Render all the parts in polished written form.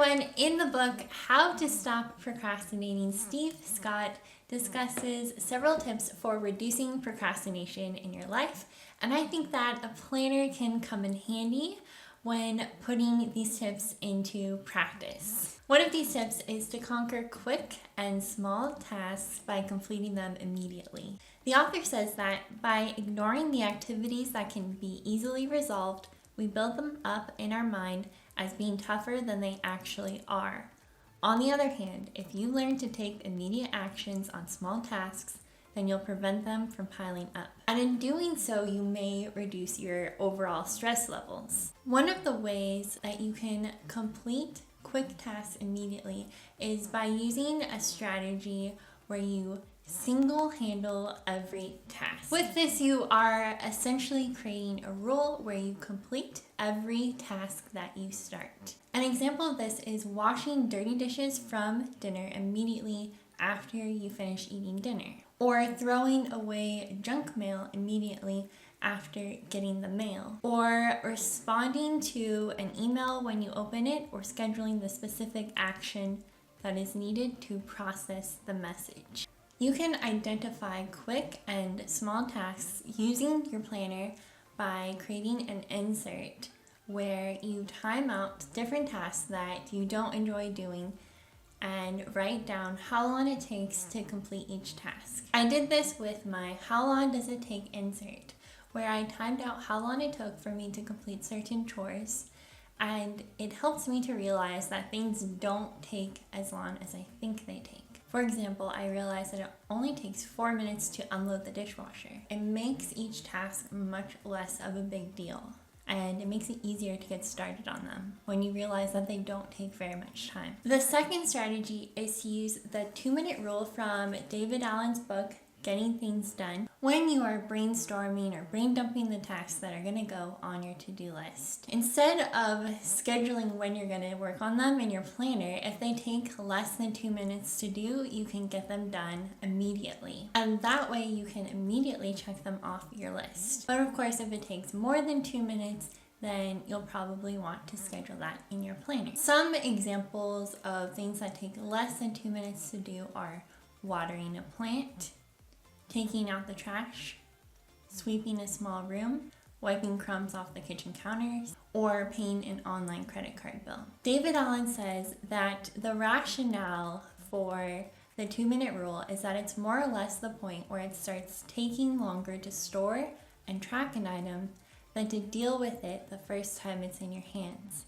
everyone. In the book, How to Stop Procrastinating, Steve Scott discusses several tips for reducing procrastination in your life. And I think that a planner can come in handy when putting these tips into practice. One of these tips is to conquer quick and small tasks by completing them immediately. The author says that by ignoring the activities that can be easily resolved, we build them up in our mind as being tougher than they actually are. On the other hand, if you learn to take immediate actions on small tasks, then you'll prevent them from piling up. And in doing so, you may reduce your overall stress levels. One of the ways that you can complete quick tasks immediately is by using a strategy where you single-handle every task. With this, you are essentially creating a rule where you complete every task that you start. An example of this is washing dirty dishes from dinner immediately after you finish eating dinner, or throwing away junk mail immediately after getting the mail, or responding to an email when you open it, or scheduling the specific action that is needed to process the message. You can identify quick and small tasks using your planner by creating an insert where you time out different tasks that you don't enjoy doing and write down how long it takes to complete each task. I did this with my how long does it take insert, where I timed out how long it took for me to complete certain chores, and it helps me to realize that things don't take as long as I think they take. For example, I realized that it only takes 4 minutes to unload the dishwasher. It makes each task much less of a big deal, and it makes it easier to get started on them when you realize that they don't take very much time. The second strategy is to use the 2-minute rule from David Allen's book, Getting Things Done, when you are brainstorming or brain dumping the tasks that are going to go on your to-do list. Instead of scheduling when you're going to work on them in your planner, if they take less than 2 minutes to do, you can get them done immediately. And that way you can immediately check them off your list. But of course, if it takes more than 2 minutes, then you'll probably want to schedule that in your planner. Some examples of things that take less than 2 minutes to do are watering a plant, taking out the trash, sweeping a small room, wiping crumbs off the kitchen counters, or paying an online credit card bill. David Allen says that the rationale for the 2-minute rule is that it's more or less the point where it starts taking longer to store and track an item than to deal with it the first time it's in your hands.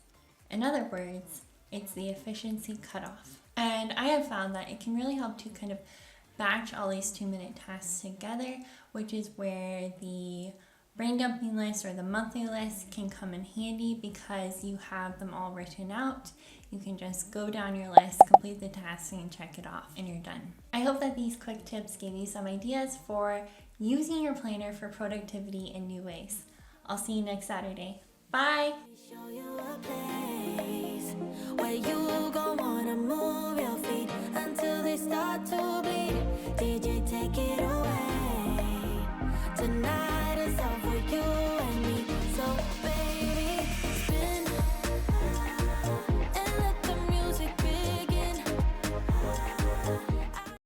In other words, it's the efficiency cutoff. And I have found that it can really help to kind of batch all these 2-minute tasks together, which is where the brain dumping list or the monthly list can come in handy because you have them all written out. You can just go down your list, complete the task, and check it off, and you're done. I hope that these quick tips gave you some ideas for using your planner for productivity in new ways. I'll see you next Saturday. Bye! Show you a place where you gon' wanna move your feet until they start to bleed.